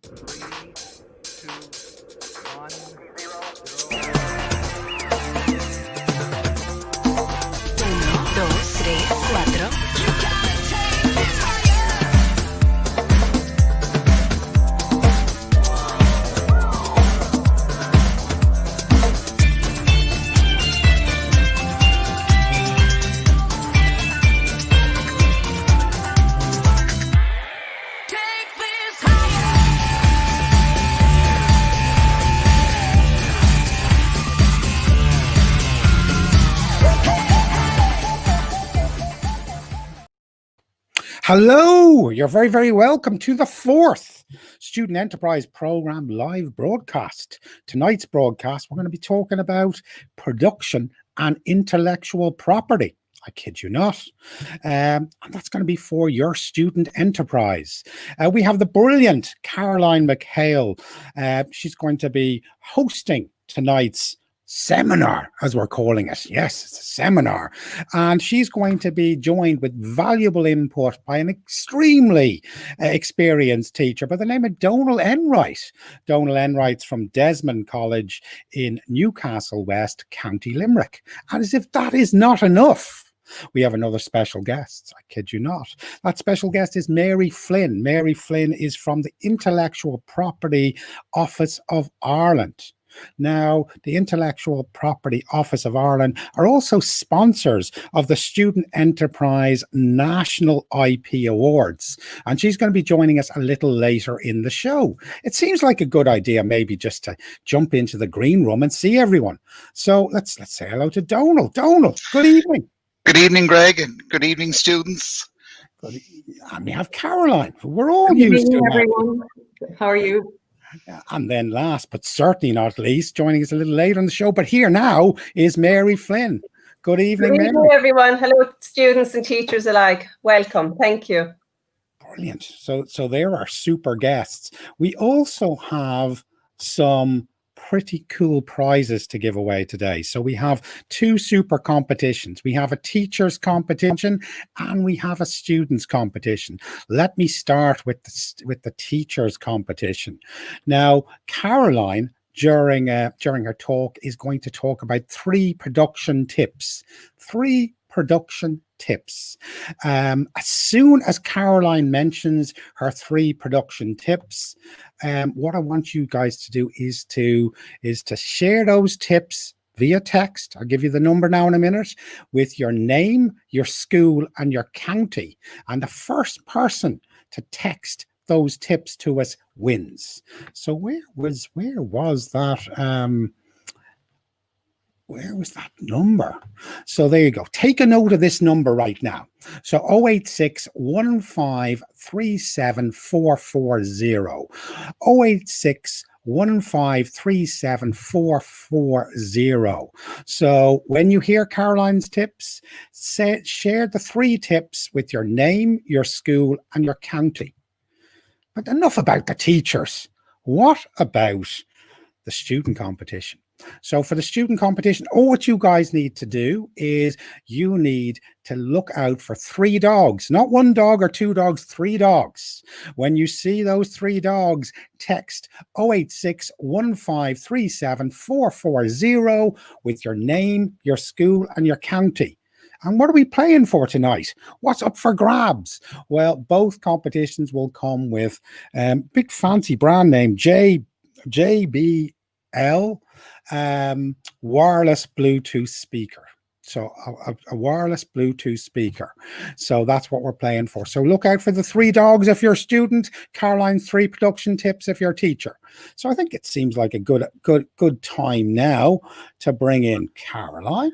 3, 2, 1, 0. 1, 2, 3, 4. Hello, you're very, very welcome to the 4th Student Enterprise Programme live broadcast. Tonight's broadcast, we're going to be talking about production and intellectual property. I kid you not. And that's going to be for your student enterprise. We have the brilliant Caroline McHale. She's going to be hosting tonight's seminar, as we're calling it. Yes, it's a seminar. And she's going to be joined with valuable input by an extremely experienced teacher by the name of Donal Enright. Donal Enright's from Desmond College in Newcastlewest, County Limerick. And as if that is not enough, we have another special guest. I kid you not. That special guest is Mary Flynn. Mary Flynn is from the Intellectual Property Office of Ireland. Now, the Intellectual Property Office of Ireland are also sponsors of the Student Enterprise National IP Awards, and she's going to be joining us a little later in the show. It seems like a good idea maybe just to jump into the green room and see everyone. So let's say hello to Donal. Donal, good evening. Good evening, Greg, and good evening, students. And we have Caroline, who we're all used to. Everyone. How are you? And then last, but certainly not least, joining us a little later in the show, but here now is Mary Flynn. Good evening, Good evening, Mary. everyone. Hello, students and teachers alike. Welcome. Thank you. Brilliant. So there are super guests. We also have some pretty cool prizes to give away today. So we have 2 super competitions. We have a teacher's competition and we have a student's competition. Let me start with the teacher's competition. Now, Caroline, during her talk, is going to talk about 3 production tips. 3 production tips. As soon as Caroline mentions her 3 production tips, what I want you guys to do is to share those tips via text. I'll give you the number now in a minute, with your name, your school, and your county. And the first person to text those tips to us wins. So where was that? Where was that number? So there you go. Take a note of this number right now. So 086 1537 440. 086 1537 440. So when you hear Caroline's tips, share the 3 tips with your name, your school, and your county. But enough about the teachers. What about the student competition? So for the student competition, all what you guys need to do is you need to look out for 3 dogs, not 1 dog or 2 dogs, 3 dogs. When you see those 3 dogs, text 086 1537 440 with your name, your school, and your county. And what are we playing for tonight? What's up for grabs? Well, both competitions will come with big fancy brand name JBL wireless Bluetooth speaker. So a wireless Bluetooth speaker. So that's what we're playing for. So look out for the 3 dogs if you're a student, Caroline's 3 production tips if you're a teacher. So I think it seems like a good time now to bring in Caroline.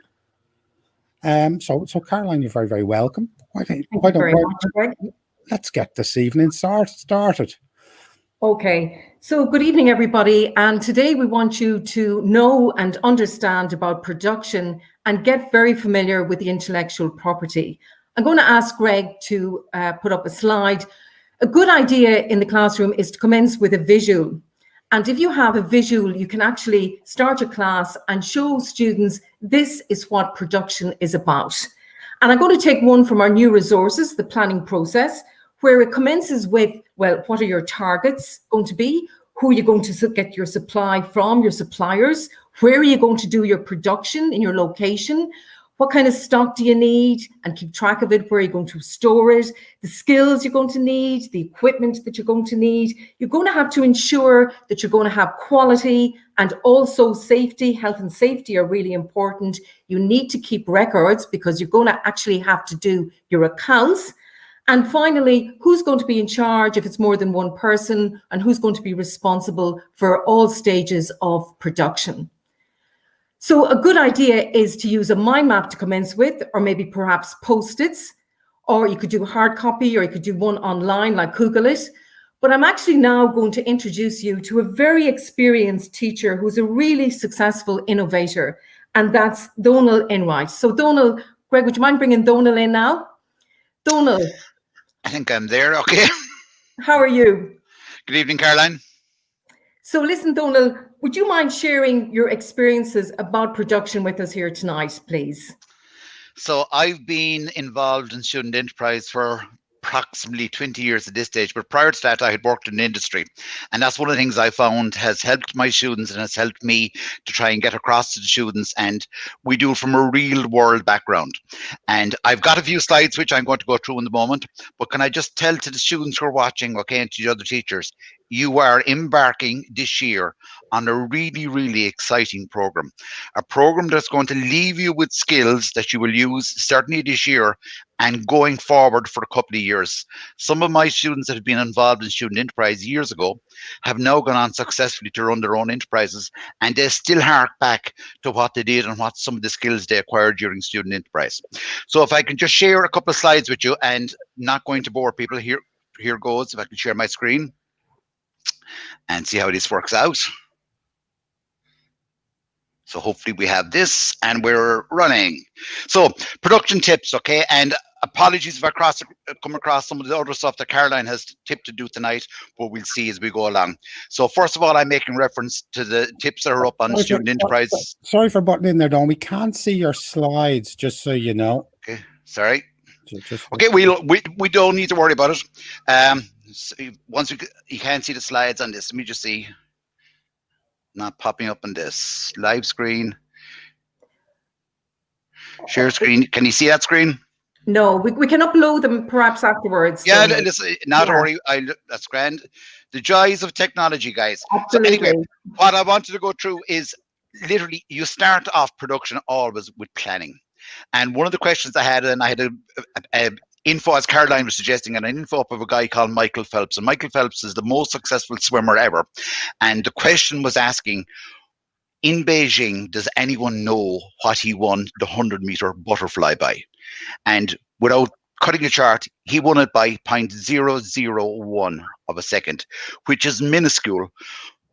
So Caroline, you're very, very welcome. Let's get this evening started. Okay, so good evening, everybody. And today we want you to know and understand about production and get very familiar with the intellectual property. I'm going to ask Greg to put up a slide. A good idea in the classroom is to commence with a visual. And if you have a visual, you can actually start your class and show students this is what production is about. And I'm going to take one from our new resources, the planning process, where it commences with, well, what are your targets going to be? Who are you going to get your supply from, your suppliers? Where are you going to do your production in your location? What kind of stock do you need? And keep track of it. Where are you going to store it? The skills you're going to need, the equipment that you're going to need. You're going to have to ensure that you're going to have quality and also safety. Health and safety are really important. You need to keep records because you're going to actually have to do your accounts. And finally, who's going to be in charge if it's more than one person, and who's going to be responsible for all stages of production? So a good idea is to use a mind map to commence with, or maybe perhaps Post-its, or you could do hard copy, or you could do one online like Google it. But I'm actually now going to introduce you to a very experienced teacher who's a really successful innovator, and that's Donal Enright. So Donal, Greg, would you mind bringing Donal in now? Donal. I think I'm there. Okay. How are you? Good evening, Caroline. So listen, Donal, would you mind sharing your experiences about production with us here tonight, please? So I've been involved in student enterprise for approximately 20 years at this stage, but prior to that I had worked in industry, and that's one of the things I found has helped my students and has helped me to try and get across to the students, and we do it from a real world background. And I've got a few slides which I'm going to go through in the moment, but can I just tell to the students who are watching, okay, and to the other teachers, you are embarking this year on a really, really exciting program, a program that's going to leave you with skills that you will use certainly this year and going forward for a couple of years. Some of my students that have been involved in student enterprise years ago have now gone on successfully to run their own enterprises, and they still hark back to what they did and what some of the skills they acquired during student enterprise. So if I can just share a couple of slides with you, and not going to bore people, here goes. If I can share my screen and see how this works out. So hopefully we have this and we're running. So production tips, okay? And apologies if I come across some of the other stuff that Caroline has tipped to do tonight, but we'll see as we go along. So first of all, I'm making reference to the tips that are up on student enterprise. Sorry for butting in there, Don. We can't see your slides, just so you know. Okay, sorry. Just okay, we don't need to worry about it. So once you can't see the slides on this, let me just see. Not popping up on this live screen. Share screen. Can you see that screen? No, we can upload them perhaps afterwards. Yeah, not worry. That's grand. The joys of technology, guys. Absolutely. So anyway, what I wanted to go through is literally you start off production always with planning. And one of the questions I had, and I had a info, as Caroline was suggesting, and an info up of a guy called Michael Phelps. And Michael Phelps is the most successful swimmer ever. And the question was asking, in Beijing, does anyone know what he won the 100-meter butterfly by? And without cutting a chart, he won it by 0.001 of a second, which is minuscule.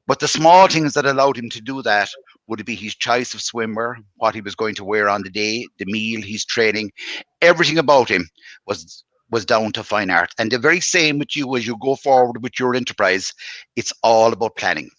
But the small things that allowed him to do that would be his choice of swimwear, what he was going to wear on the day, the meal, his training, everything about him was down to fine art. And the very same with you as you go forward with your enterprise, it's all about planning.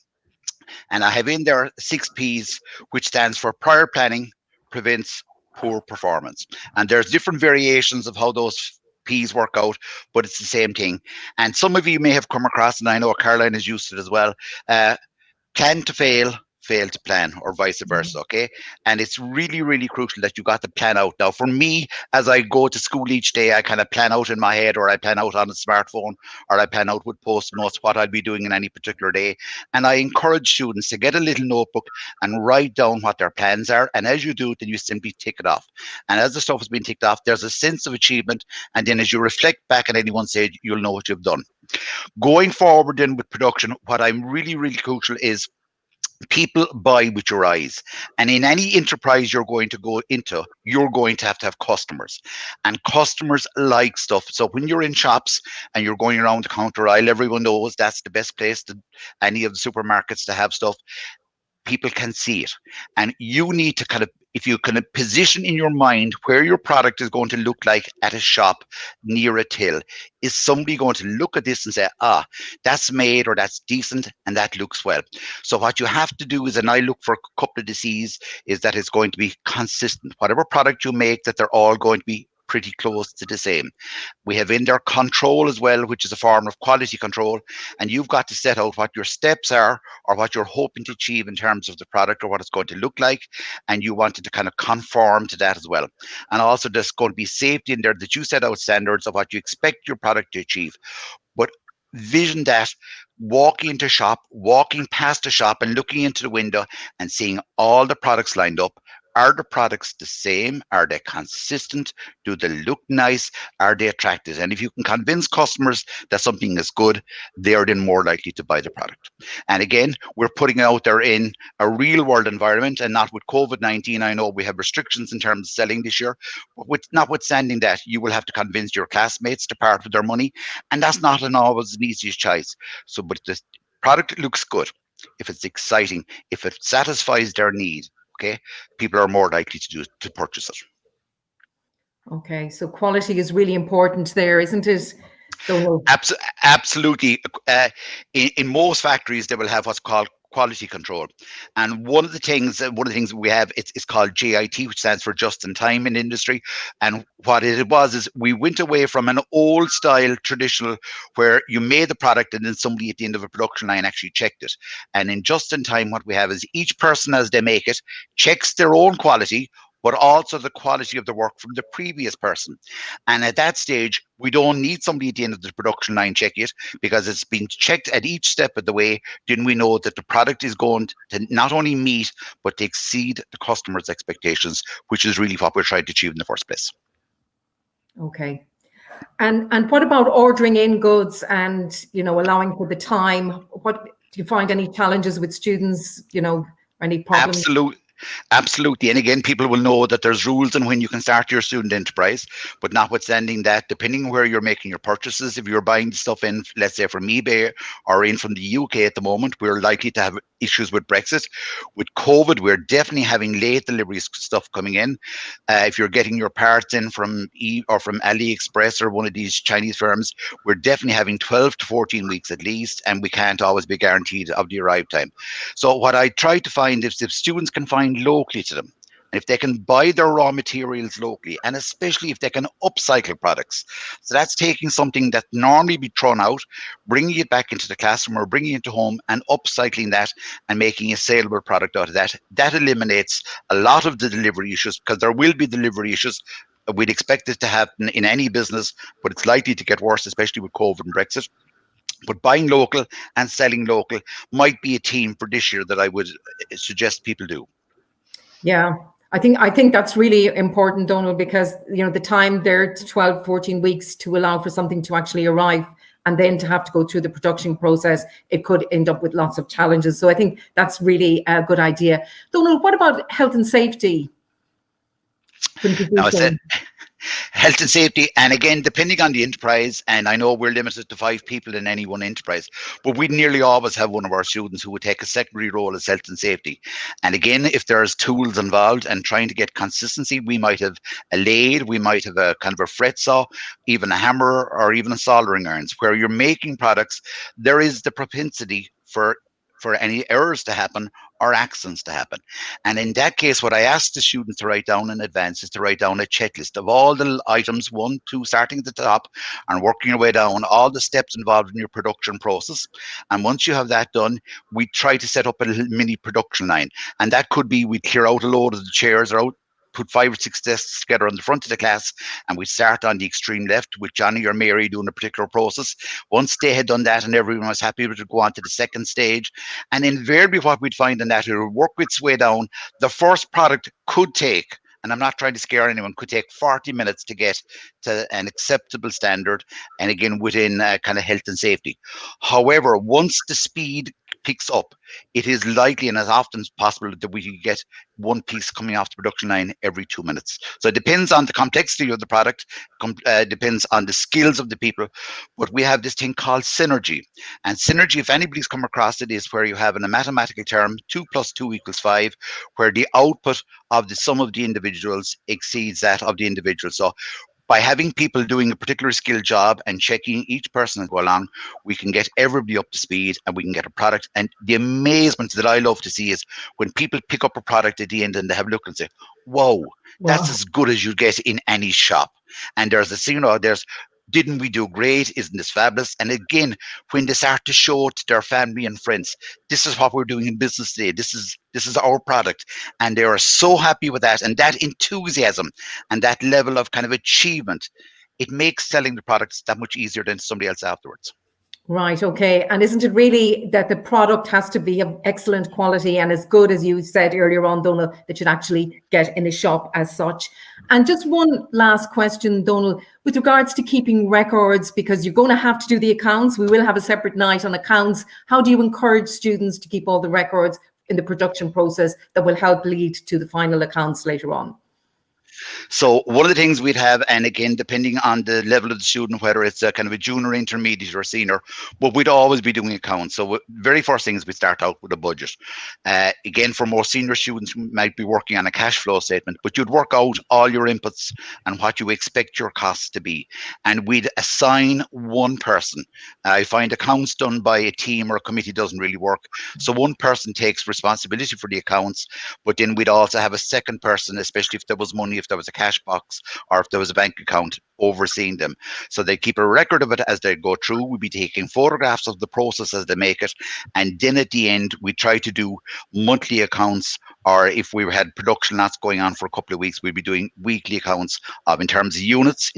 And I have in there 6 P's, which stands for prior planning prevents poor performance. And there's different variations of how those P's work out, but it's the same thing. And some of you may have come across, and I know Caroline has used it as well, plan to fail, fail to plan, or vice versa, okay? And it's really, really crucial that you got to plan out. Now, for me, as I go to school each day, I kind of plan out in my head, or I plan out on a smartphone, or I plan out with post notes what I'll be doing in any particular day. And I encourage students to get a little notebook and write down what their plans are. And as you do, then you simply tick it off. And as the stuff has been ticked off, there's a sense of achievement. And then as you reflect back at any one stage, you'll know what you've done. Going forward then with production, what I'm really, really crucial is people buy with your eyes. And in any enterprise you're going to go into, you're going to have customers, and customers like stuff. So when you're in shops and you're going around the counter aisle, everyone knows that's the best place to any of the supermarkets to have stuff. People can see it, and you need to kind of, if you can position in your mind where your product is going to look like at a shop near a till, is somebody going to look at this and say, ah, that's made, or that's decent, and that looks well. So what you have to do is, and I look for a couple of the C's, is that it's going to be consistent. Whatever product you make, that they're all going to be pretty close to the same. We have in there control as well, which is a form of quality control. And you've got to set out what your steps are or what you're hoping to achieve in terms of the product or what it's going to look like. And you wanted to kind of conform to that as well. And also there's going to be safety in there that you set out standards of what you expect your product to achieve. But vision that walking into shop, walking past a shop and looking into the window and seeing all the products lined up. Are the products the same? Are they consistent? Do they look nice? Are they attractive? And if you can convince customers that something is good, they are then more likely to buy the product. And again, we're putting it out there in a real world environment and not with COVID-19. I know we have restrictions in terms of selling this year, but notwithstanding that, you will have to convince your classmates to part with their money. And that's not always an easiest choice. So, but the product looks good, if it's exciting, if it satisfies their need, okay, people are more likely to purchase it. Okay, so quality is really important there, isn't it? Absolutely. In most factories, they will have what's called quality control, and one of the things we have, it's called JIT, which stands for just in time in industry. And what it was is we went away from an old style traditional where you made the product and then somebody at the end of a production line actually checked it. And in just in time, what we have is each person as they make it checks their own quality, but also the quality of the work from the previous person. And at that stage, we don't need somebody at the end of the production line check it, because it's been checked at each step of the way. Then we know that the product is going to not only meet, but to exceed the customer's expectations, which is really what we're trying to achieve in the first place. Okay. And what about ordering in goods and, allowing for the time? What do you find any challenges with students, any problems? Absolutely. And again, people will know that there's rules on when you can start your student enterprise, but notwithstanding that, depending where you're making your purchases, if you're buying stuff in, let's say from eBay or in from the UK at the moment, we're likely to have issues with Brexit. With COVID, we're definitely having late delivery stuff coming in. If you're getting your parts in from from AliExpress or one of these Chinese firms, we're definitely having 12 to 14 weeks at least, and we can't always be guaranteed of the arrive time. So what I try to find is if students can find locally to them, and if they can buy their raw materials locally, and especially if they can upcycle products. So that's taking something that normally be thrown out, bringing it back into the classroom or bringing it to home and upcycling that and making a saleable product out of that. That eliminates a lot of the delivery issues, because there will be delivery issues. We'd expect it to happen in any business, but it's likely to get worse, especially with COVID and Brexit. But buying local and selling local might be a theme for this year that I would suggest people do. Yeah, I think that's really important, Donal, because the time there to 12, 14 weeks to allow for something to actually arrive and then to have to go through the production process, it could end up with lots of challenges. So I think that's really a good idea. Donal, what about health and safety? Now, I said health and safety, and again, depending on the enterprise, and I know we're limited to 5 people in any one enterprise, but we nearly always have one of our students who would take a secondary role as health and safety. And again, if there's tools involved and trying to get consistency, we might have a lathe, we might have a kind of a fret saw, even a hammer, or even a soldering irons. Where you're making products, there is the propensity for any errors to happen or accidents to happen. And in that case, what I ask the students to write down in advance is to write down a checklist of all the items, 1, 2, starting at the top and working your way down, all the steps involved in your production process. And once you have that done, we try to set up a little mini production line. And that could be we clear out a load of the chairs, or put 5 or 6 desks together on the front of the class, and we start on the extreme left with Johnny or Mary doing a particular process. Once they had done that and everyone was happy, we would go on to the second stage. And invariably what we'd find in that, it would work its way down. The first product could take, and I'm not trying to scare anyone, could take 40 minutes to get to an acceptable standard, and again within kind of health and safety. However, once the speed picks up, it is likely and as often as possible that we can get one piece coming off the production line every 2 minutes. So it depends on the complexity of the product, depends on the skills of the people, but we have this thing called synergy. And synergy, if anybody's come across it, is where you have in a mathematical term 2 + 2 = 5, where the output of the sum of the individuals exceeds that of the individual. So by having people doing a particular skill job and checking each person as go along, we can get everybody up to speed and we can get a product. And the amazement that I love to see is when people pick up a product at the end and they have a look and say, whoa, that's as good as you get in any shop. And there's didn't we do great? Isn't this fabulous? And again, when they start to show it to their family and friends, this is what we're doing in business today. This is our product. And they are so happy with that. And that enthusiasm and that level of kind of achievement, it makes selling the products that much easier than somebody else afterwards. Right. Okay. And isn't it really that the product has to be of excellent quality and as good as you said earlier on, Donal, that you'd actually get in a shop as such? And just one last question, Donal, with regards to keeping records, because you're going to have to do the accounts. We will have a separate night on accounts. How do you encourage students to keep all the records in the production process that will help lead to the final accounts later on? So one of the things we'd have, and again, depending on the level of the student, whether it's a kind of a junior, intermediate or senior, but we'd always be doing accounts. So very first thing is we start out with a budget. Again, for more senior students, you might be working on a cash flow statement, but you'd work out all your inputs and what you expect your costs to be. And we'd assign one person. I find accounts done by a team or a committee doesn't really work. So one person takes responsibility for the accounts, but then we'd also have a second person, especially if there was money, if there was a cash box or if there was a bank account, overseeing them. So they keep a record of it as they go through. We'll be taking photographs of the process as they make it. And then at the end, we try to do monthly accounts, or if we had production lots going on for a couple of weeks, we'd be doing weekly accounts of in terms of units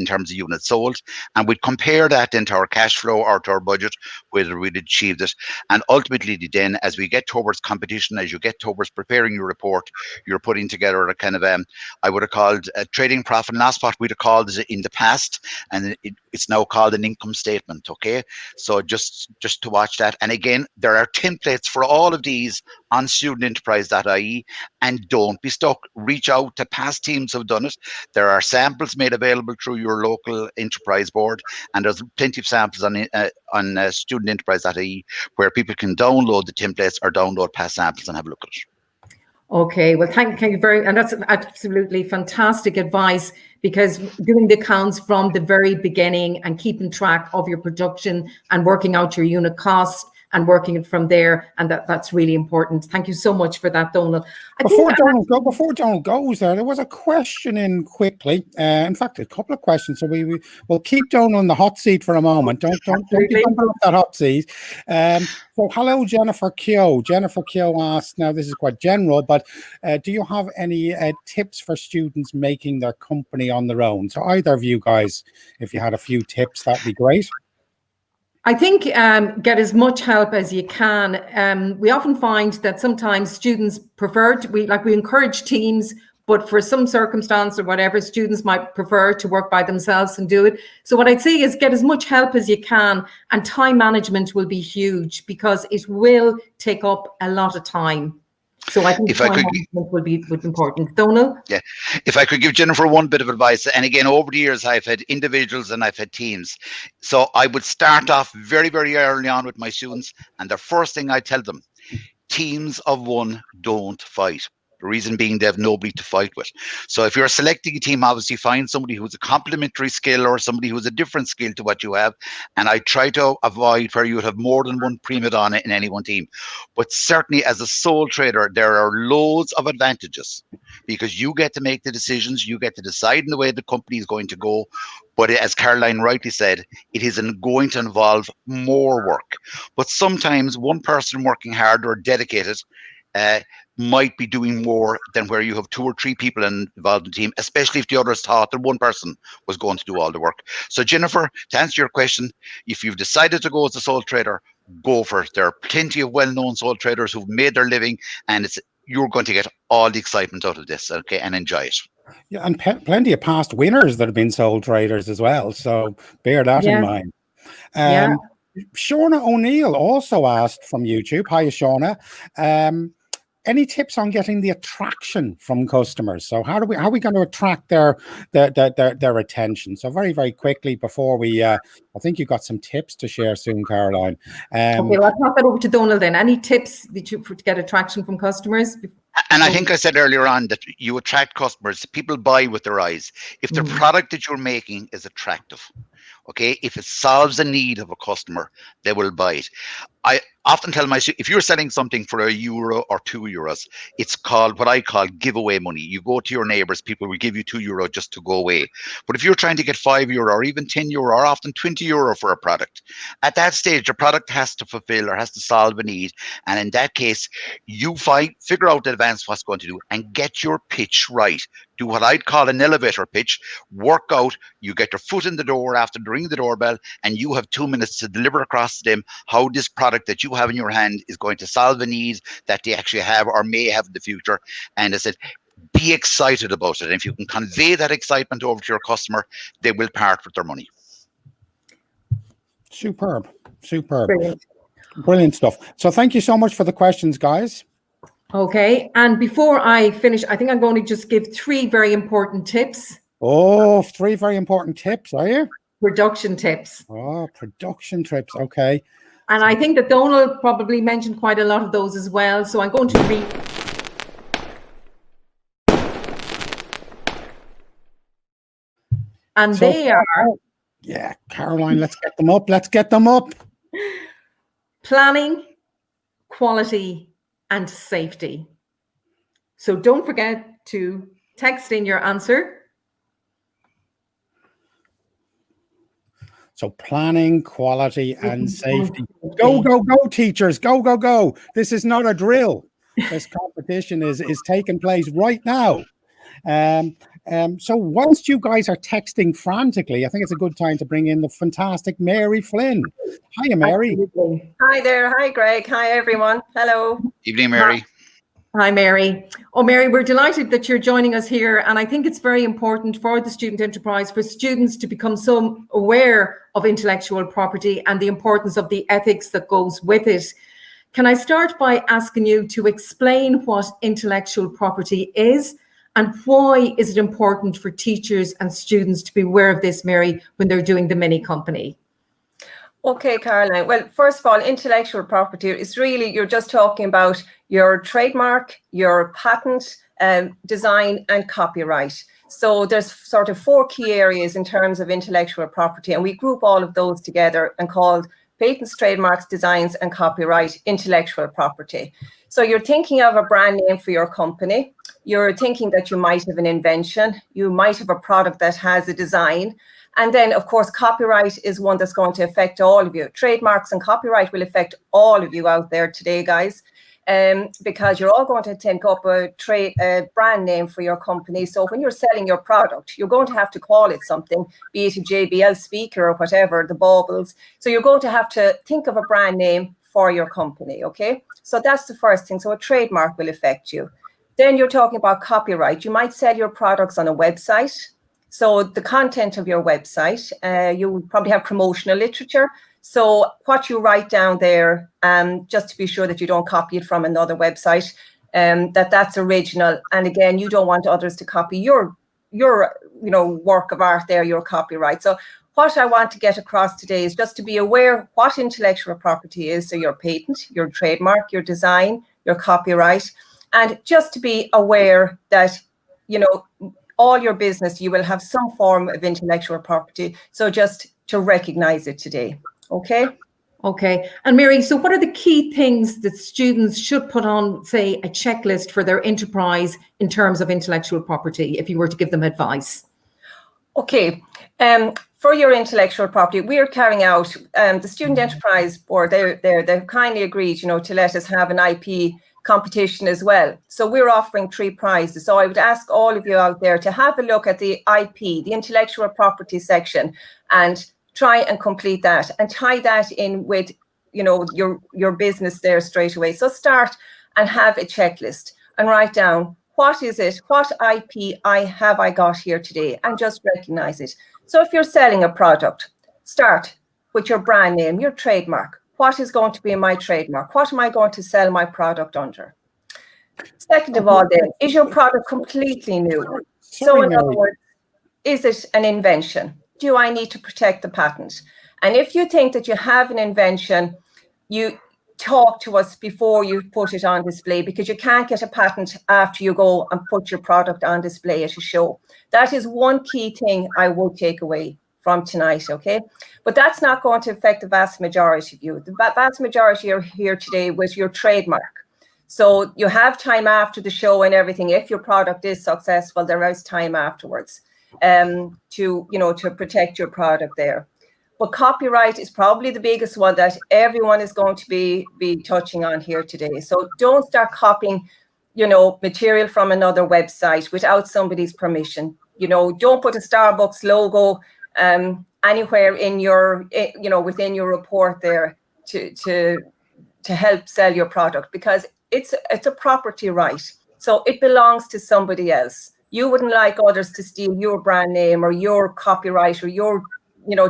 sold. And we'd compare that into our cash flow or to our budget, whether we'd achieved it. And ultimately then, as we get towards competition, as you get towards preparing your report, you're putting together a kind of, I would have called a trading profit and loss, what we'd have called it in the past. And it's now called an income statement. Okay, so just to watch that. And again, there are templates for all of these on studententerprise.ie, and don't be stuck. Reach out to past teams who've done it. There are samples made available through your local enterprise board, and there's plenty of samples on studententerprise.ie where people can download the templates or download past samples and have a look at it. Okay, well, thank you very, and that's absolutely fantastic advice, because doing the accounts from the very beginning and keeping track of your production and working out your unit cost and working it from there, and that's really important. Thank you so much for that, Donal. Before Donal goes there was a question in quickly. In fact, a couple of questions. So we'll keep Donal in the hot seat for a moment. Don't be under that hot seat. So hello, Jennifer Keogh. Jennifer Keogh asked, now this is quite general, but do you have any tips for students making their company on their own? So either of you guys, if you had a few tips, that'd be great. I think get as much help as you can. We often find that sometimes students prefer we encourage teams, but for some circumstance or whatever, students might prefer to work by themselves and do it. So what I'd say is get as much help as you can, and time management will be huge because it will take up a lot of time. So I think time management would be important. Donal? Yeah, if I could give Jennifer one bit of advice, and again, over the years, I've had individuals and I've had teams. So I would start off very, very early on with my students, and the first thing I tell them, teams of one don't fight. The reason being they have nobody to fight with. So if you're selecting a team, obviously find somebody who's a complementary skill or somebody who's a different skill to what you have. And I try to avoid where you would have more than one prima donna in any one team. But certainly as a sole trader, there are loads of advantages because you get to make the decisions, you get to decide in the way the company is going to go. But as Caroline rightly said, it isn't going to involve more work. But sometimes one person working hard or dedicated might be doing more than where you have 2 or 3 people involved in the team, especially if the others thought that one person was going to do all the work. So Jennifer, to answer your question, if you've decided to go as a sole trader, go for it. There are plenty of well-known sole traders who've made their living, and you're going to get all the excitement out of this, okay, and enjoy it. Yeah, and plenty of past winners that have been sole traders as well, so bear that in mind. Shauna O'Neill also asked from YouTube, hi Shauna, any tips on getting the attraction from customers? So how are we going to attract their attention? So very, very quickly before we, I think you've got some tips to share soon, Caroline. Okay, well, I'll pass that over to Donal then. Any tips to get attraction from customers? And I think I said earlier on that you attract customers. People buy with their eyes. If the product that you're making is attractive, okay, if it solves a need of a customer, they will buy it. often tell my students, if you're selling something for €1 or €2, it's called what I call giveaway money. You go to your neighbors, people will give you €2 just to go away. But if you're trying to get €5 or even €10 or often €20 for a product, at that stage, the product has to fulfill or has to solve a need. And in that case, you figure out in advance what's going to do and get your pitch right. Do what I'd call an elevator pitch, work out, you get your foot in the door after ringing the doorbell, and you have 2 minutes to deliver across to them how this product that you have in your hand is going to solve a need that they actually have or may have in the future. And I said, be excited about it. And if you can convey that excitement over to your customer, they will part with their money. Superb. Brilliant stuff. So thank you so much for the questions, guys. Okay, and before I finish, I think I'm going to just give 3 very important tips. Oh, 3 very important tips, are you? Production tips. Oh, production tips, okay. And I think that Donal probably mentioned quite a lot of those as well. So I'm going to read. And they are... Yeah, Caroline, let's get them up. Planning, quality, and safety. So don't forget to text in your answer. So planning, quality, and safety. Go, teachers. Go. This is not a drill. This competition is taking place right now. So whilst you guys are texting frantically, I think it's a good time to bring in the fantastic Mary Flynn. Hiya, Mary. Hi there. Hi, Greg. Hi, everyone. Hello. Evening, Mary. Hi, Mary. Oh, Mary, we're delighted that you're joining us here. And I think it's very important for the student enterprise, for students to become so aware of intellectual property and the importance of the ethics that goes with it. Can I start by asking you to explain what intellectual property is and why is it important for teachers and students to be aware of this, Mary, when they're doing the mini company? Okay, Caroline. Well, first of all, intellectual property is really, you're just talking about your trademark, your patent, design and copyright. So there's sort of 4 key areas in terms of intellectual property, and we group all of those together and called patents, trademarks, designs and copyright intellectual property. So you're thinking of a brand name for your company. You're thinking that you might have an invention. You might have a product that has a design. And then, of course, copyright is one that's going to affect all of you. Trademarks and copyright will affect all of you out there today, guys, because you're all going to think up a brand name for your company. So when you're selling your product, you're going to have to call it something, be it a JBL speaker or whatever, the baubles. So you're going to have to think of a brand name for your company, okay? So that's the first thing. So a trademark will affect you. Then you're talking about copyright. You might sell your products on a website. So the content of your website, you will probably have promotional literature. So what you write down there, just to be sure that you don't copy it from another website, that's original. And again, you don't want others to copy your work of art there, your copyright. So what I want to get across today is just to be aware what intellectual property is. So your patent, your trademark, your design, your copyright, and just to be aware that, all your business, you will have some form of intellectual property. So just to recognize it today. Okay. Okay. And Mary, so what are the key things that students should put on, say, a checklist for their enterprise in terms of intellectual property, if you were to give them advice? Okay. For your intellectual property, we are carrying out, the Student Enterprise Board, they've kindly agreed, to let us have an IP competition as well. So we're offering 3 prizes. So I would ask all of you out there to have a look at the IP, the intellectual property section, and try and complete that and tie that in with, your business there straight away. So start and have a checklist and write down, what is it? What IP have I got here today? And just recognize it. So if you're selling a product, start with your brand name, your trademark. What is going to be my trademark? What am I going to sell my product under? Second of all, then, is your product completely new? So in other words, is it an invention? Do I need to protect the patent? And if you think that you have an invention, you talk to us before you put it on display, because you can't get a patent after you go and put your product on display at a show. That is one key thing I would take away from tonight, okay? But that's not going to affect the vast majority of you. The vast majority are here today with your trademark. So you have time after the show and everything. If your product is successful, there is time afterwards to protect your product there. But copyright is probably the biggest one that everyone is going to be touching on here today. So don't start copying, material from another website without somebody's permission. Don't put a Starbucks logo anywhere in your, within your report there to help sell your product, because it's a property right. So it belongs to somebody else. You wouldn't like others to steal your brand name or your copyright or your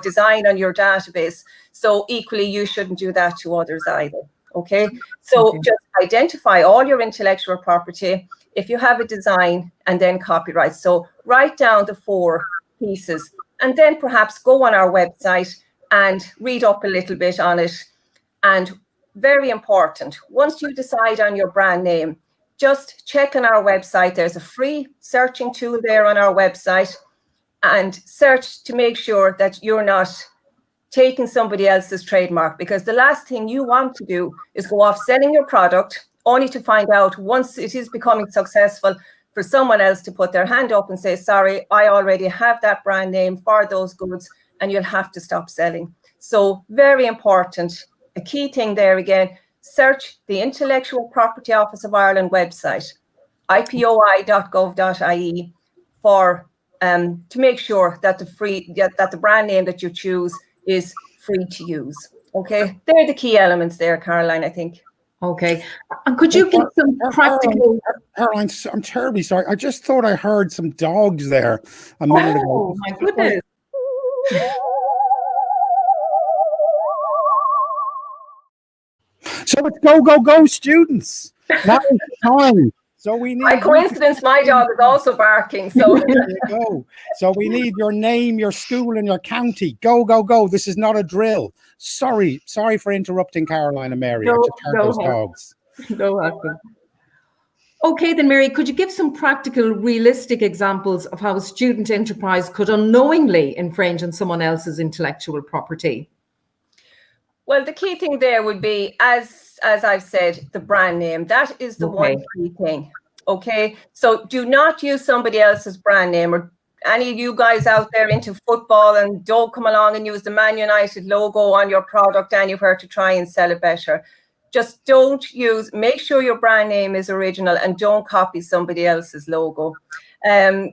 design on your database. So equally, you shouldn't do that to others either. Okay. So just identify all your intellectual property. If you have a design, and then copyright. So write down the 4 pieces, and then perhaps go on our website and read up a little bit on it. And very important, once you decide on your brand name, just check on our website. There's a free searching tool there on our website, and search to make sure that you're not taking somebody else's trademark, because the last thing you want to do is go off selling your product only to find out once it is becoming successful for someone else to put their hand up and say, sorry, I already have that brand name for those goods, and you'll have to stop selling. So very important. A key thing there again, search the Intellectual Property Office of Ireland website, ipoi.gov.ie, for to make sure that the brand name that you choose is free to use. Okay, they're the key elements there, Caroline, I think. Okay, and could you give some practical? Caroline, I'm terribly sorry. I just thought I heard some dogs there a minute ago. Oh my goodness! So it's go, students. Now it's time. So we need. By coincidence, my dog is also barking. So there you go. So we need your name, your school, and your county. Go. This is not a drill. Sorry for interrupting Caroline and Mary. I just heard those dogs. No hassle. Okay, then Mary, could you give some practical, realistic examples of how a student enterprise could unknowingly infringe on someone else's intellectual property? Well, the key thing there would be, as I've said, the brand name. That is the one key thing. Okay, so do not use somebody else's brand name, or any of you guys out there into football, and don't come along and use the Man United logo on your product anywhere to try and sell it better. Just don't use, make sure your brand name is original, and don't copy somebody else's logo. The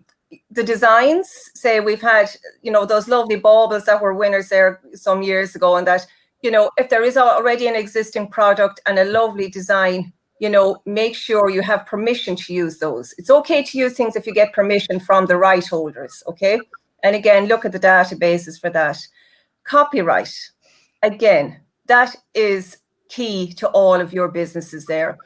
designs, say we've had, those lovely baubles that were winners there some years ago, and that, if there is already an existing product and a lovely design, make sure you have permission to use those. It's okay to use things if you get permission from the right holders, okay? And again, look at the databases for that. Copyright, again, that is key to all of your businesses there.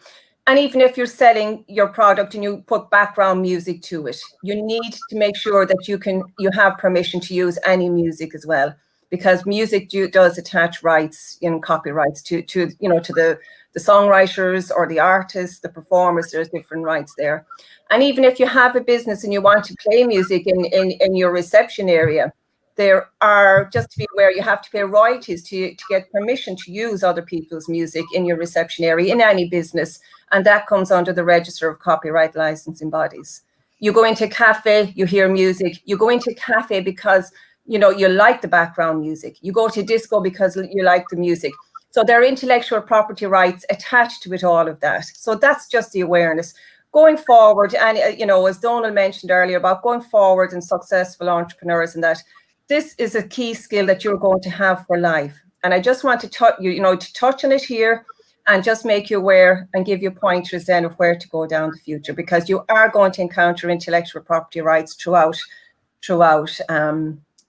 And even if you're selling your product and you put background music to it, you need to make sure that you have permission to use any music as well, because music does attach rights, copyrights to the songwriters or the artists, the performers. There's different rights there. And even if you have a business and you want to play music in your reception area, there are, just to be aware, you have to pay royalties to get permission to use other people's music in your reception area in any business. And that comes under the Register of Copyright Licensing Bodies. You go into a cafe, you hear music. You go into a cafe because, you like the background music. You go to disco because you like the music. So there are intellectual property rights attached to it, all of that. So that's just the awareness. Going forward, and, as Donal mentioned earlier about going forward and successful entrepreneurs, and that this is a key skill that you're going to have for life. And I just want to touch on it here and just make you aware and give you pointers then of where to go down the future, because you are going to encounter intellectual property rights throughout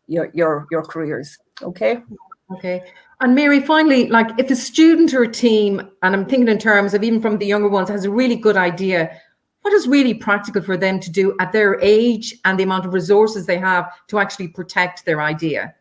your careers. Okay. And Mary, finally, like if a student or a team, and I'm thinking in terms of even from the younger ones, has a really good idea, what is really practical for them to do at their age and the amount of resources they have to actually protect their idea?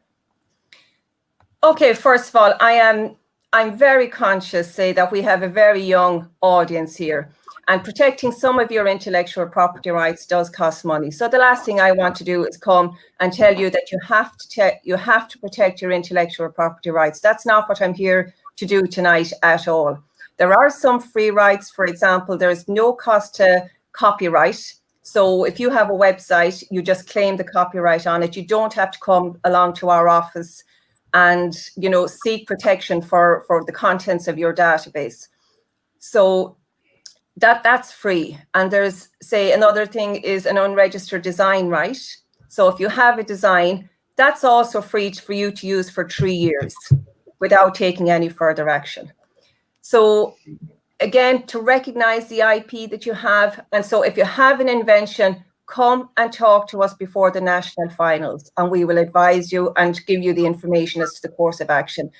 Okay, first of all, I'm very conscious, say, that we have a very young audience here. And protecting some of your intellectual property rights does cost money. So the last thing I want to do is come and tell you that you have to protect your intellectual property rights. That's not what I'm here to do tonight at all. There are some free rights. For example, there's no cost to copyright. So if you have a website, you just claim the copyright on it. You don't have to come along to our office and, you know, seek protection for the contents of your database. So that's free. And there's, say, another thing is an unregistered design right. So if you have a design, that's also free for you to use for 3 years without taking any further action. So again, to recognize the IP that you have. And so if you have an invention, come and talk to us before the national finals, and we will advise you and give you the information as to the course of action.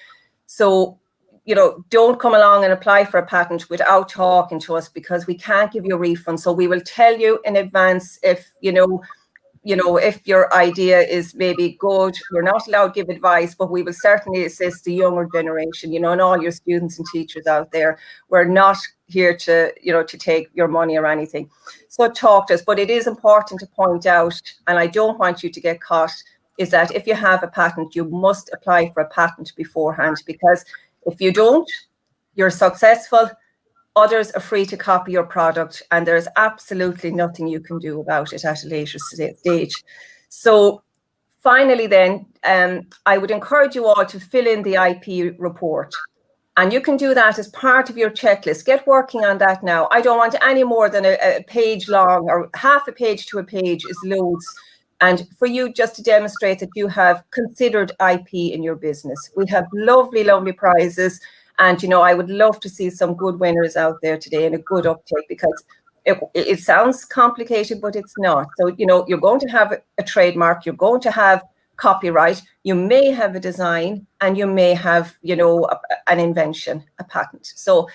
So, you know, don't come along and apply for a patent without talking to us, because we can't give you a refund. So we will tell you in advance if, you know, if your idea is maybe good. We're not allowed to give advice, but we will certainly assist the younger generation, you know, and all your students and teachers out there. We're not here to, you know, to take your money or anything. So talk to us. But it is important to point out, and I don't want you to get caught, is that if you have a patent, you must apply for a patent beforehand, because if you don't, you're successful. Others are free to copy your product, and there's absolutely nothing you can do about it at a later stage. So finally then, I would encourage you all to fill in the IP report. And you can do that as part of your checklist. Get working on that now. I don't want any more than a page long, or half a page to a page is loads. And for you just to demonstrate that you have considered IP in your business. We have lovely, lovely prizes. And, you know, I would love to see some good winners out there today and a good uptake, because it sounds complicated, but it's not. So, you know, you're going to have a trademark, you're going to have copyright, you may have a design, and you may have, you know, an invention, a patent. So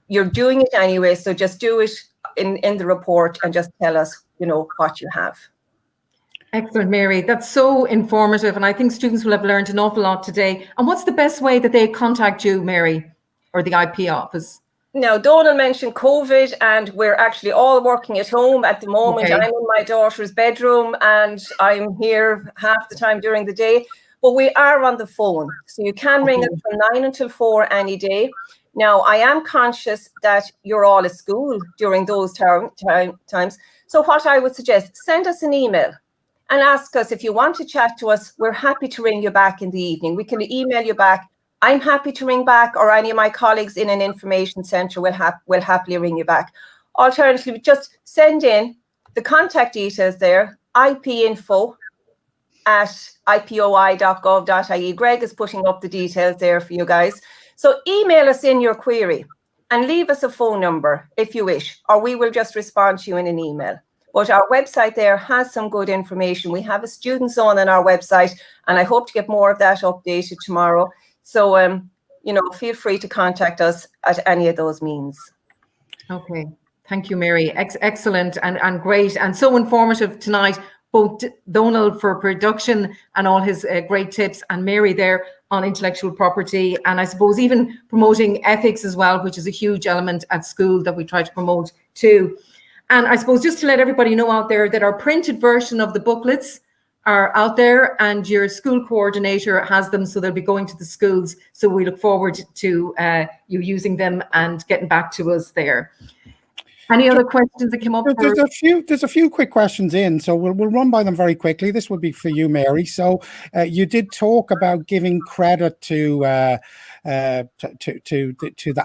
you're doing it anyway. So just do it in the report and just tell us, you know, what you have. Excellent, Mary. That's so informative. And I think students will have learned an awful lot today. And what's the best way that they contact you, Mary, or the IP office? Now, Donal mentioned COVID, and we're actually all working at home at the moment. Okay. I'm in my daughter's bedroom, and I'm here half the time during the day. But we are on the phone. So you can ring us from 9 until 4 any day. Now, I am conscious that you're all at school during those times. So what I would suggest, send us an email and ask us if you want to chat to us. We're happy to ring you back in the evening. We can email you back. I'm happy to ring back, or any of my colleagues in an information centre will happily ring you back. Alternatively, just send in the contact details there, ipinfo@ipoi.gov.ie. Greg is putting up the details there for you guys. So email us in your query and leave us a phone number if you wish, or we will just respond to you in an email. But our website there has some good information. We have a student zone on our website, and I hope to get more of that updated tomorrow. So, you know, feel free to contact us at any of those means. Okay. Thank you, Mary. Excellent and great, and so informative tonight, both Donal for production and all his great tips, and Mary there on intellectual property, and I suppose even promoting ethics as well, which is a huge element at school that we try to promote too. And I suppose just to let everybody know out there that our printed version of the booklets are out there, and your school coordinator has them, so they'll be going to the schools. So we look forward to you using them and getting back to us there. Any other questions that came up? There's a few quick questions in, so we'll run by them very quickly. This would be for you, Mary. So you did talk about giving credit to the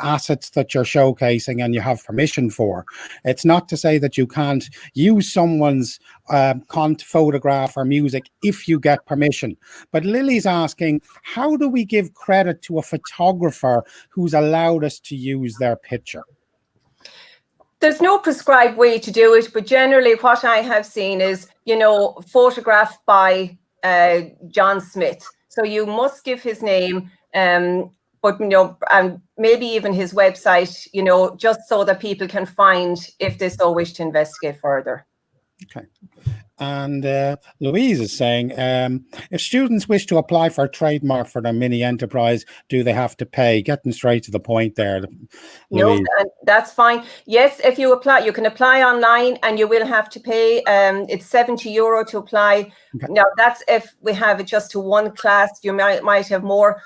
assets that you're showcasing and you have permission for. It's not to say that you can't use someone's photograph or music if you get permission. But Lily's asking, how do we give credit to a photographer who's allowed us to use their picture? There's no prescribed way to do it, but generally what I have seen is, you know, photographed by John Smith. So you must give his name, but, you know, and maybe even his website, you know, just so that people can find if they so wish to investigate further. Okay. And Louise is saying, if students wish to apply for a trademark for their mini enterprise, do they have to pay? Getting straight to the point there, Louise. No, that's fine. Yes, if you apply, you can apply online and you will have to pay. It's €70 to apply. Okay. Now, that's if we have it just to one class. You might have more.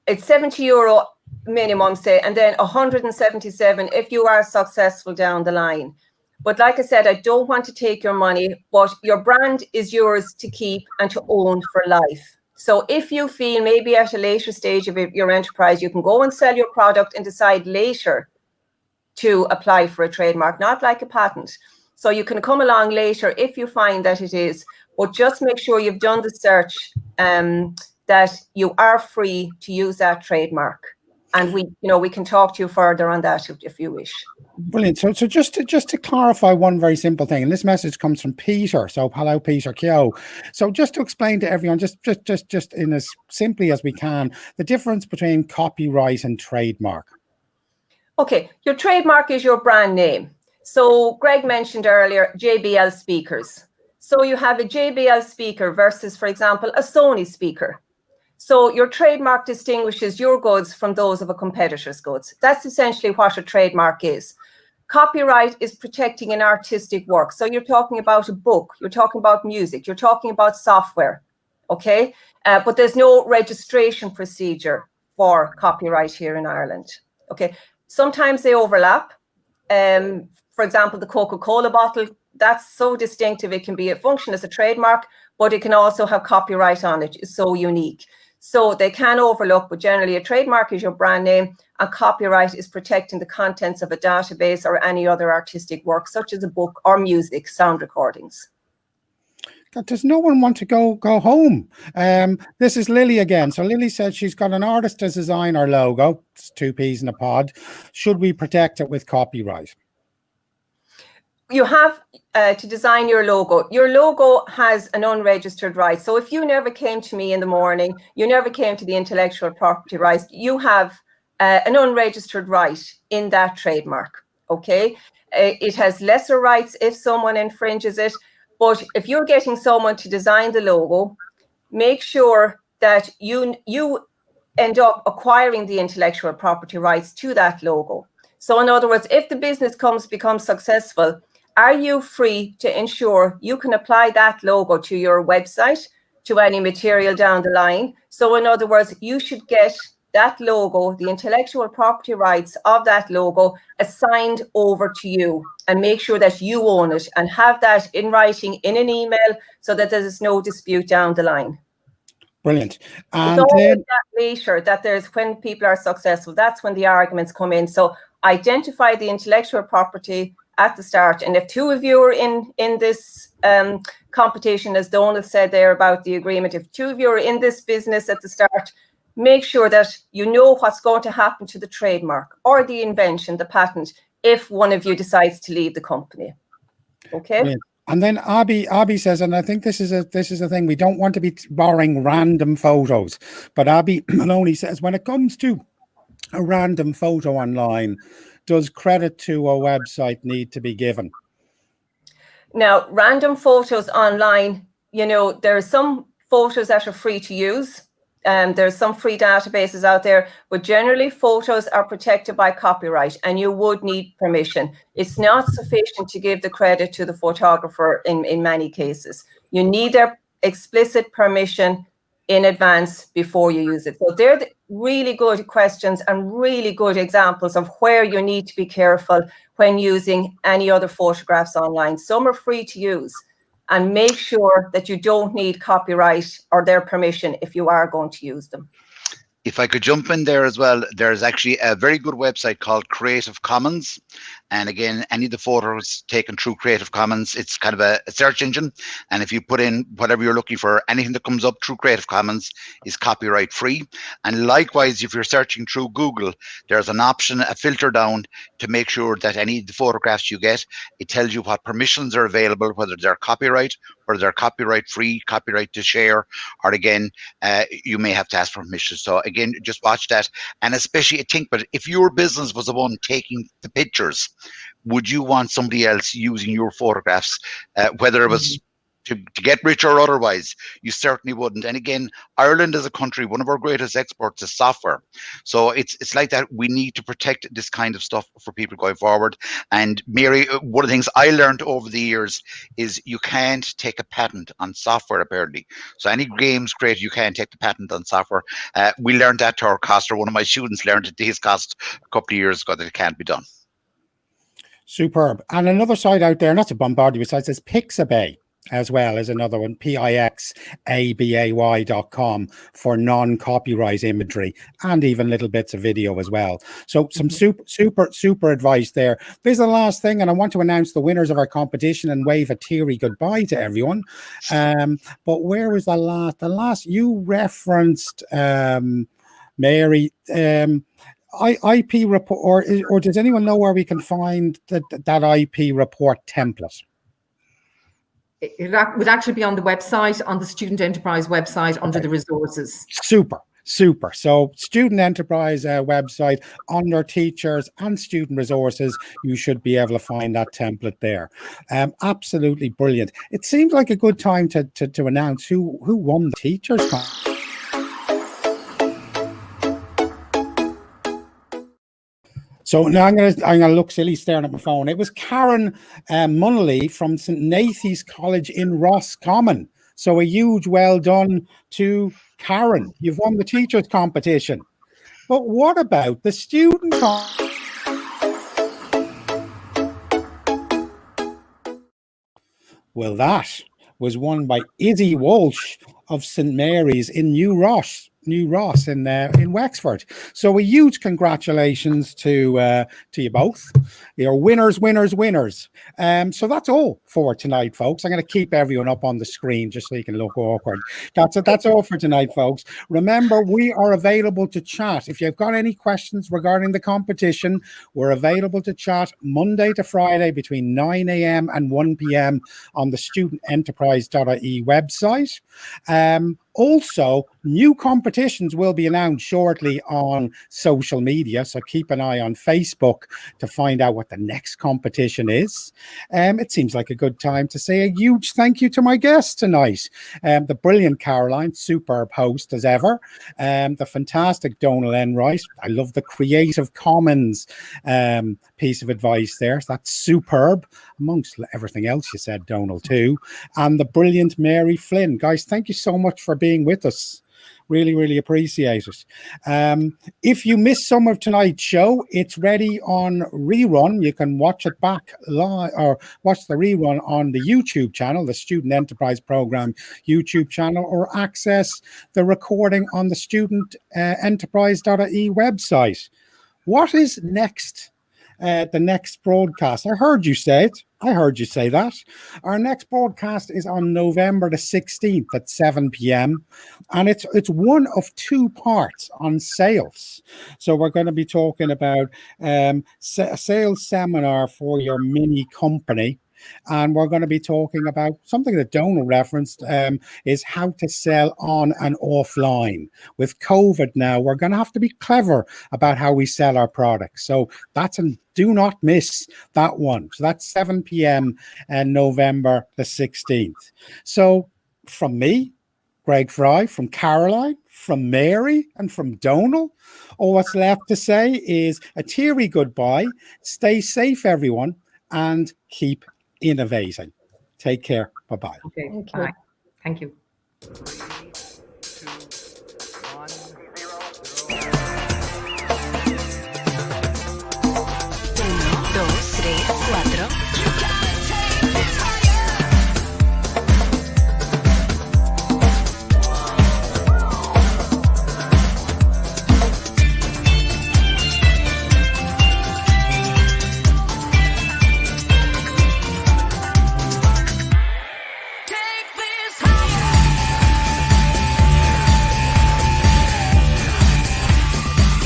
It's €70 minimum, say, and then 177 if you are successful down the line. But like I said, I don't want to take your money, but your brand is yours to keep and to own for life. So if you feel maybe at a later stage of your enterprise, you can go and sell your product and decide later to apply for a trademark, not like a patent. So you can come along later if you find that it is, but just make sure you've done the search, that you are free to use that trademark. And we can talk to you further on that if you wish. Brilliant. So just to clarify one very simple thing, and this message comes from Peter. So hello, Peter Kyo. So just to explain to everyone, just in as simply as we can, the difference between copyright and trademark. Okay, your trademark is your brand name. So Greg mentioned earlier JBL speakers. So you have a JBL speaker versus, for example, a Sony speaker. So your trademark distinguishes your goods from those of a competitor's goods. That's essentially what a trademark is. Copyright is protecting an artistic work. So you're talking about a book, you're talking about music, you're talking about software, okay? But there's no registration procedure for copyright here in Ireland, okay? Sometimes they overlap. For example, the Coca-Cola bottle, that's so distinctive, it can be a function as a trademark, but it can also have copyright on it. It's so unique. So they can overlap, but generally a trademark is your brand name and copyright is protecting the contents of a database or any other artistic work, such as a book or music, sound recordings. God, does no one want to go home? This is Lily again. So Lily said she's got an artist to design our logo. It's two peas in a pod. Should we protect it with copyright? You have to design your logo. Your logo has an unregistered right. So if you never came to me in the morning, you never came to the intellectual property rights, you have an unregistered right in that trademark, okay? It has lesser rights if someone infringes it, but if you're getting someone to design the logo, make sure that you end up acquiring the intellectual property rights to that logo. So in other words, if the business becomes successful, are you free to ensure you can apply that logo to your website, to any material down the line? So in other words, you should get that logo, the intellectual property rights of that logo assigned over to you and make sure that you own it and have that in writing in an email so that there's no dispute down the line. Brilliant. And it's always that later that there's when people are successful, that's when the arguments come in. So identify the intellectual property at the start. And if two of you are in this competition, as Donal said there about the agreement, if two of you are in this business at the start, make sure that you know what's going to happen to the trademark or the invention, the patent, if one of you decides to leave the company. Okay. Brilliant. And then Abby says, and I think this is a thing, we don't want to be borrowing random photos, but Abby Maloney says, when it comes to a random photo online, does credit to a website need to be given? Now, random photos online, there are some photos that are free to use. There's some free databases out there, but generally photos are protected by copyright and you would need permission. It's not sufficient to give the credit to the photographer in many cases. You need their explicit permission in advance before you use it. So they're really good questions and really good examples of where you need to be careful when using any other photographs online. Some are free to use, and make sure that you don't need copyright or their permission if you are going to use them. If I could jump in there as well, there's actually a very good website called Creative Commons. And again, any of the photos taken through Creative Commons, it's kind of a search engine. And if you put in whatever you're looking for, anything that comes up through Creative Commons is copyright free. And likewise, if you're searching through Google, there's an option, a filter down to make sure that any of the photographs you get, it tells you what permissions are available, whether they're copyright, whether they're copyright free, copyright to share, or again, you may have to ask for permission. So again, just watch that. And especially think, but if your business was the one taking the pictures, would you want somebody else using your photographs, whether it was to get rich or otherwise, you certainly wouldn't. And again, Ireland as a country, one of our greatest exports is software. So it's like that. We need to protect this kind of stuff for people going forward. And Mary, one of the things I learned over the years is you can't take a patent on software, apparently. So any games created, you can't take the patent on software. We learned that to our cost, or one of my students learned it to his cost a couple of years ago, that it can't be done. Superb. And another site out there, not to bombard you with sites, is Pixabay as well as another one, pixabay.com, for non-copyright imagery and even little bits of video as well. So some super advice there. There's the last thing, and I want to announce the winners of our competition and wave a teary goodbye to everyone. But where was the last? The last you referenced, Mary, IP report, or does anyone know where we can find that IP report template? It would actually be on the website, on the Student Enterprise website, under the resources. Super. So Student Enterprise website, under teachers and student resources, you should be able to find that template there. Absolutely brilliant. It seems like a good time to announce who won the teachers competition. So now I'm gonna look silly staring at my phone. It was Karen Munnelly from St. Nathan's College in Roscommon. So a huge well done to Karen. You've won the teachers competition. But what about the student competition? Well, that was won by Izzy Walsh of St. Mary's in New Ross in Wexford. So a huge congratulations to you both. You're winners. So that's all for tonight, folks. I'm going to keep everyone up on the screen just so you can look awkward. That's all for tonight, folks. Remember, we are available to chat. If you've got any questions regarding the competition, we're available to chat Monday to Friday between 9 a.m. and 1 p.m. on the studententerprise.ie website. Also, new competitions will be announced shortly on social media, so keep an eye on Facebook to find out what the next competition is. It seems like a good time to say a huge thank you to my guests tonight. The brilliant Caroline, superb host as ever. The fantastic Donal Enright. I love the Creative Commons piece of advice there. That's superb, amongst everything else you said, Donal, too. And the brilliant Mary Flynn. Guys, thank you so much for being with us. Really appreciate it. If you missed some of tonight's show, it's ready on rerun. You can watch it back live, or watch the rerun on the YouTube channel, the Student Enterprise Program YouTube channel, or access the recording on the studententerprise.ie website. What is next? The next broadcast. I heard you say it. I heard you say that. Our next broadcast is on November the 16th at 7 p.m. And it's one of two parts on sales. So we're going to be talking about a sales seminar for your mini company. And we're going to be talking about something that Donal referenced, is how to sell on and offline. With COVID now, we're going to have to be clever about how we sell our products. So do not miss that one. So that's 7 p.m. and November the 16th. So from me, Greg Fry, from Caroline, from Mary, and from Donal, all what's left to say is a teary goodbye. Stay safe, everyone, and keep innovating. Take care. Bye-bye. Okay. Bye. Thank you.